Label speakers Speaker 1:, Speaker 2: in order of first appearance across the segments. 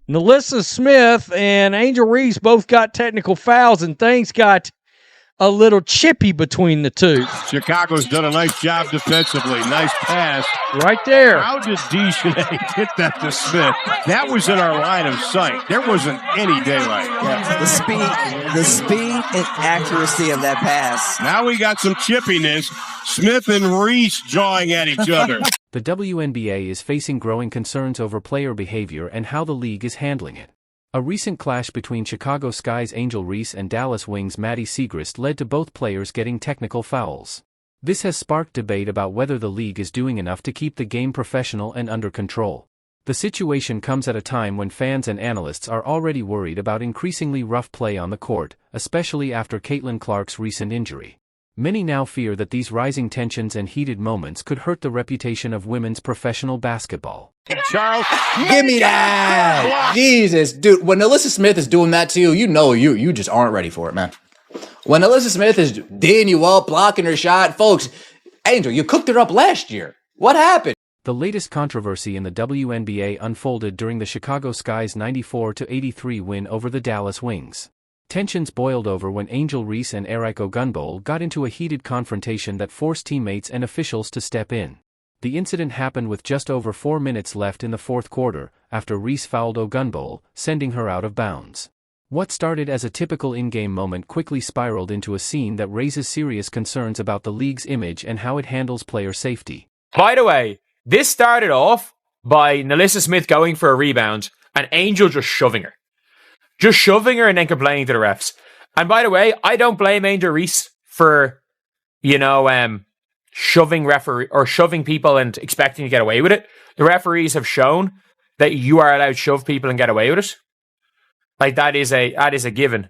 Speaker 1: NaLyssa Smith and Angel Reese both got technical fouls, and things got a little chippy between the two.
Speaker 2: Chicago's done a nice job defensively. Nice pass.
Speaker 1: Right there.
Speaker 2: How did Dejournay get that to Smith? That was in our line of sight. There wasn't any daylight.
Speaker 3: Yeah, the speed and accuracy of that pass.
Speaker 2: Now we got some chippiness. Smith and Reese jawing at each other.
Speaker 4: The WNBA is facing growing concerns over player behavior and how the league is handling it. A recent clash between Chicago Sky's Angel Reese and Dallas Wings' Maddie Siegrist led to both players getting technical fouls. This has sparked debate about whether the league is doing enough to keep the game professional and under control. The situation comes at a time when fans and analysts are already worried about increasingly rough play on the court, especially after Caitlin Clark's recent injury. Many now fear that these rising tensions and heated moments could hurt the reputation of women's professional basketball.
Speaker 2: Charles,
Speaker 5: give me that! Jesus, dude, when NaLyssa Smith is doing that to you, you know you just aren't ready for it, man. When NaLyssa Smith is D'ing you up, blocking her shot, folks, Angel, you cooked her up last year. What happened?
Speaker 4: The latest controversy in the WNBA unfolded during the Chicago Sky's 94-83 win over the Dallas Wings. Tensions boiled over when Angel Reese and Eric Ogunbowale got into a heated confrontation that forced teammates and officials to step in. The incident happened with just over 4 minutes left in the fourth quarter, after Reese fouled Ogunbowale, sending her out of bounds. What started as a typical in-game moment quickly spiraled into a scene that raises serious concerns about the league's image and how it handles player safety.
Speaker 6: By the way, this started off by NaLyssa Smith going for a rebound and Angel just shoving her. Just shoving her and then complaining to the refs. And by the way, I don't blame Angel Reese for, shoving people and expecting to get away with it. The referees have shown that you are allowed to shove people and get away with it. Like that is a given.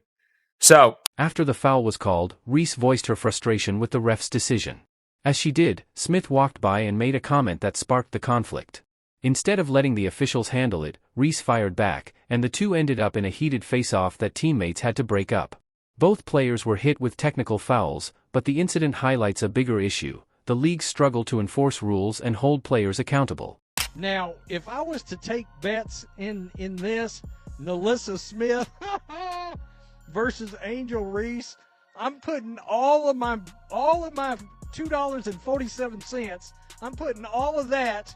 Speaker 6: So
Speaker 4: after the foul was called, Reese voiced her frustration with the ref's decision. As she did, Smith walked by and made a comment that sparked the conflict. Instead of letting the officials handle it, Reese fired back, and the two ended up in a heated face-off that teammates had to break up. Both players were hit with technical fouls, but the incident highlights a bigger issue: the league's struggle to enforce rules and hold players accountable.
Speaker 1: Now, if I was to take bets in this, NaLyssa Smith versus Angel Reese, I'm putting all of my $2.47. I'm putting all of that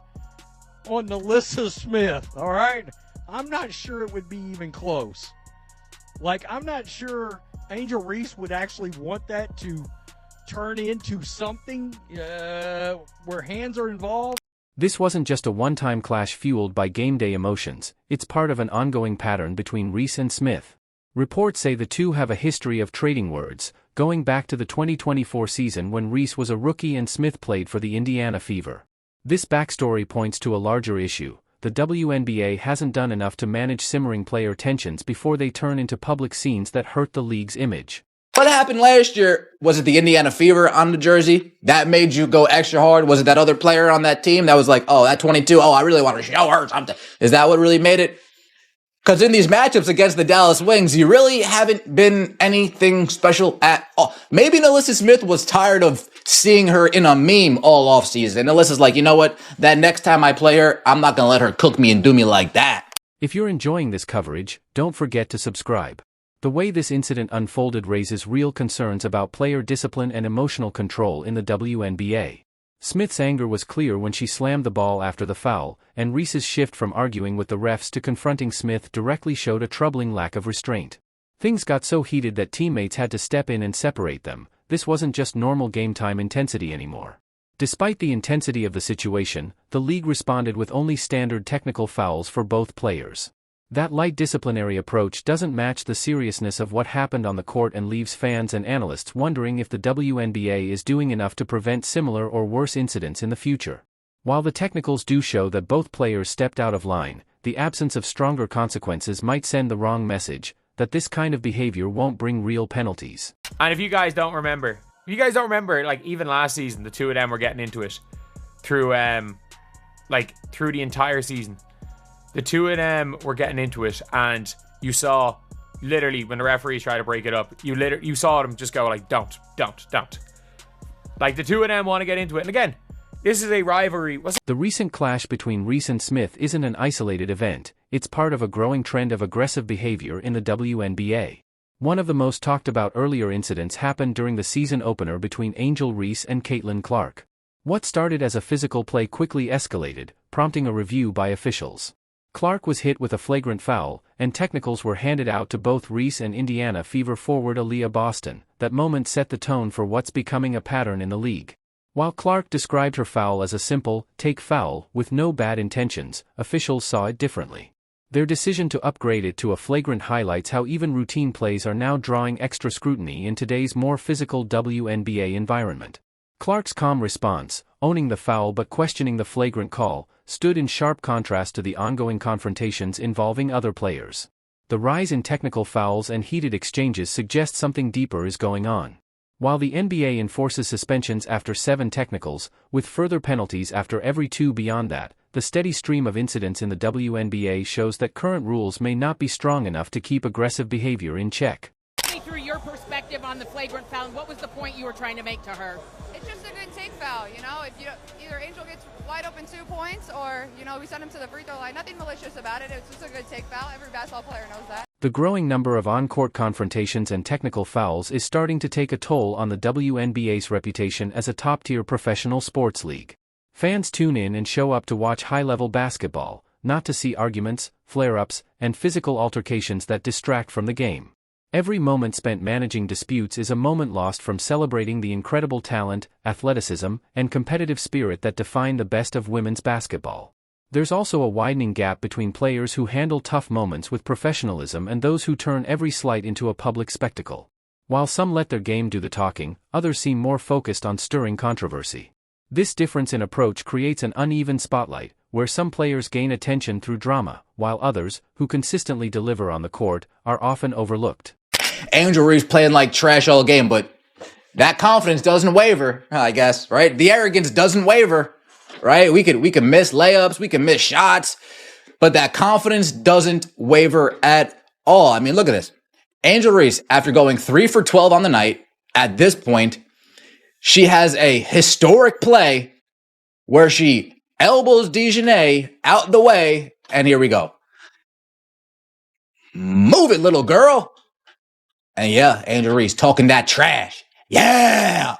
Speaker 1: on NaLyssa Smith, all right? I'm not sure it would be even close. Like, I'm not sure Angel Reese would actually want that to turn into something where hands are involved.
Speaker 4: This wasn't just a one-time clash fueled by game day emotions, it's part of an ongoing pattern between Reese and Smith. Reports say the two have a history of trading words, going back to the 2024 season when Reese was a rookie and Smith played for the Indiana Fever. This backstory points to a larger issue: the WNBA hasn't done enough to manage simmering player tensions before they turn into public scenes that hurt the league's image.
Speaker 5: What happened last year? Was it the Indiana Fever on the jersey? That made you go extra hard? Was it that other player on that team that was like, oh, that 22, I really want to show her something? Is that what really made it? Because in these matchups against the Dallas Wings, you really haven't been anything special at all. Maybe NaLyssa Smith was tired of seeing her in a meme all offseason. NaLyssa's like, you know what? That next time I play her, I'm not going to let her cook me and do me like that.
Speaker 4: If you're enjoying this coverage, don't forget to subscribe. The way this incident unfolded raises real concerns about player discipline and emotional control in the WNBA. Smith's anger was clear when she slammed the ball after the foul, and Reese's shift from arguing with the refs to confronting Smith directly showed a troubling lack of restraint. Things got so heated that teammates had to step in and separate them. This wasn't just normal game time intensity anymore. Despite the intensity of the situation, the league responded with only standard technical fouls for both players. That light disciplinary approach doesn't match the seriousness of what happened on the court and leaves fans and analysts wondering if the WNBA is doing enough to prevent similar or worse incidents in the future. While the technicals do show that both players stepped out of line, the absence of stronger consequences might send the wrong message, that this kind of behavior won't bring real penalties.
Speaker 6: And if you guys don't remember, like even last season, the two of them were getting into it through the entire season. The two of them were getting into it, and you saw, literally, when the referees tried to break it up, you saw them just go like, don't. Like, the two of them want to get into it. And again, this is a rivalry.
Speaker 4: The recent clash between Reese and Smith isn't an isolated event. it's part of a growing trend of aggressive behavior in the WNBA. One of the most talked about earlier incidents happened during the season opener between Angel Reese and Caitlin Clark. What started as a physical play quickly escalated, prompting a review by officials. Clark was hit with a flagrant foul, and technicals were handed out to both Reese and Indiana Fever forward Aaliyah Boston. That moment set the tone for what's becoming a pattern in the league. While Clark described her foul as a simple, take foul, with no bad intentions, officials saw it differently. Their decision to upgrade it to a flagrant highlights how even routine plays are now drawing extra scrutiny in today's more physical WNBA environment. Clark's calm response, owning the foul but questioning the flagrant call, stood in sharp contrast to the ongoing confrontations involving other players. The rise in technical fouls and heated exchanges suggests something deeper is going on. While the NBA enforces suspensions after 7 technicals, with further penalties after every 2 beyond that, the steady stream of incidents in the WNBA shows that current rules may not be strong enough to keep aggressive behavior in check.
Speaker 7: Through your perspective on the flagrant foul, what was the point you were trying to make to her?
Speaker 8: It's just a good take foul, you know. If either Angel gets wide open 2 points, or we send him to the free throw line. Nothing malicious about it. It's just a good take foul. Every basketball player knows that.
Speaker 4: The growing number of on-court confrontations and technical fouls is starting to take a toll on the WNBA's reputation as a top-tier professional sports league. Fans tune in and show up to watch high-level basketball, not to see arguments, flare-ups, and physical altercations that distract from the game. Every moment spent managing disputes is a moment lost from celebrating the incredible talent, athleticism, and competitive spirit that define the best of women's basketball. There's also a widening gap between players who handle tough moments with professionalism and those who turn every slight into a public spectacle. While some let their game do the talking, others seem more focused on stirring controversy. This difference in approach creates an uneven spotlight, where some players gain attention through drama, while others, who consistently deliver on the court, are often overlooked.
Speaker 5: Angel Reese playing like trash all game, but that confidence doesn't waver, I guess, right? The arrogance doesn't waver, right? We could miss layups, we can miss shots, but that confidence doesn't waver at all. I mean, look at this. Angel Reese, after going 3 for 12 on the night, at this point, she has a historic play where she elbows Dejanay out the way, and here we go. Move it, little girl. And yeah, Angel Reese talking that trash. Yeah!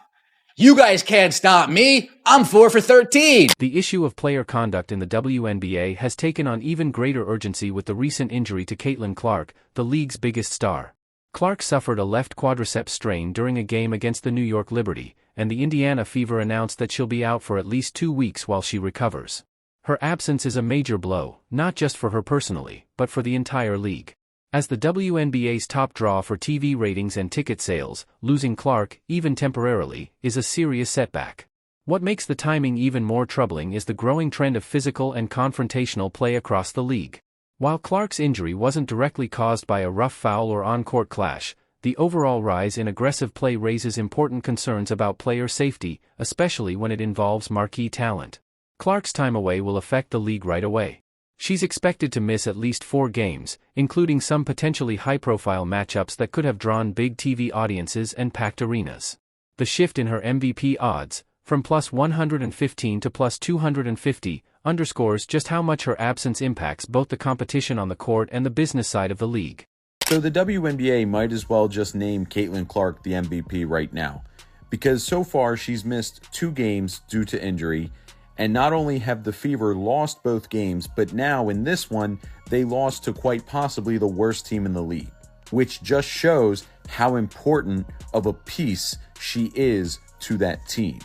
Speaker 5: You guys can't stop me. I'm 4 for 13.
Speaker 4: The issue of player conduct in the WNBA has taken on even greater urgency with the recent injury to Caitlin Clark, the league's biggest star. Clark suffered a left quadriceps strain during a game against the New York Liberty, and the Indiana Fever announced that she'll be out for at least 2 weeks while she recovers. Her absence is a major blow, not just for her personally, but for the entire league. As the WNBA's top draw for TV ratings and ticket sales, losing Clark, even temporarily, is a serious setback. What makes the timing even more troubling is the growing trend of physical and confrontational play across the league. While Clark's injury wasn't directly caused by a rough foul or on-court clash, the overall rise in aggressive play raises important concerns about player safety, especially when it involves marquee talent. Clark's time away will affect the league right away. She's expected to miss at least 4 games, including some potentially high-profile matchups that could have drawn big TV audiences and packed arenas. The shift in her MVP odds, from plus 115 to plus 250, underscores just how much her absence impacts both the competition on the court and the business side of the league.
Speaker 9: So the WNBA might as well just name Caitlin Clark the MVP right now, because so far she's missed 2 games due to injury. And not only have the Fever lost both games, but now in this one, they lost to quite possibly the worst team in the league, which just shows how important of a piece she is to that team.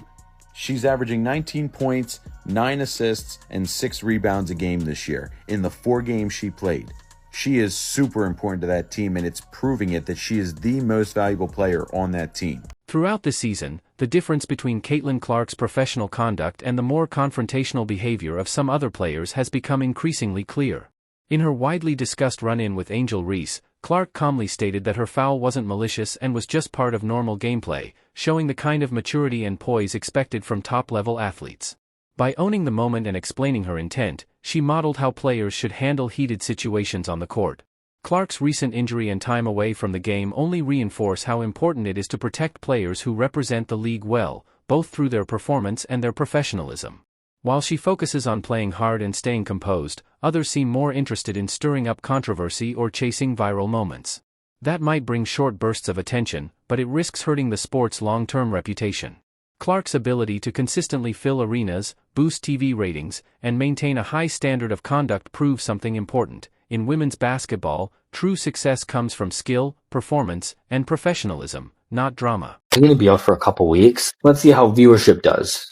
Speaker 9: She's averaging 19 points, 9 assists, and 6 rebounds a game this year in the 4 games she played. She is super important to that team, and it's proving it that she is the most valuable player on that team.
Speaker 4: Throughout the season, the difference between Caitlin Clark's professional conduct and the more confrontational behavior of some other players has become increasingly clear. In her widely discussed run-in with Angel Reese, Clark calmly stated that her foul wasn't malicious and was just part of normal gameplay, showing the kind of maturity and poise expected from top-level athletes. By owning the moment and explaining her intent, she modeled how players should handle heated situations on the court. Clark's recent injury and time away from the game only reinforce how important it is to protect players who represent the league well, both through their performance and their professionalism. While she focuses on playing hard and staying composed, others seem more interested in stirring up controversy or chasing viral moments. That might bring short bursts of attention, but it risks hurting the sport's long-term reputation. Clark's ability to consistently fill arenas, boost TV ratings, and maintain a high standard of conduct proves something important. In women's basketball, true success comes from skill, performance, and professionalism, not drama.
Speaker 10: She's going to be out for a couple weeks. Let's see how viewership does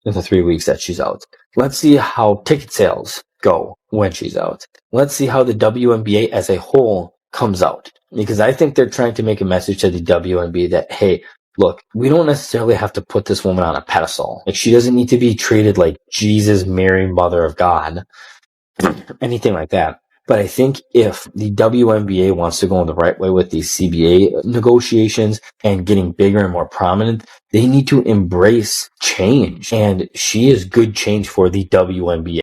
Speaker 10: in the 3 weeks that she's out. Let's see how ticket sales go when she's out. Let's see how the WNBA as a whole comes out. Because I think they're trying to make a message to the WNBA that, hey, look, we don't necessarily have to put this woman on a pedestal. Like, she doesn't need to be treated like Jesus, Mary, Mother of God, anything like that. But I think if the WNBA wants to go in the right way with these CBA negotiations and getting bigger and more prominent, they need to embrace change. And she is good change for the WNBA.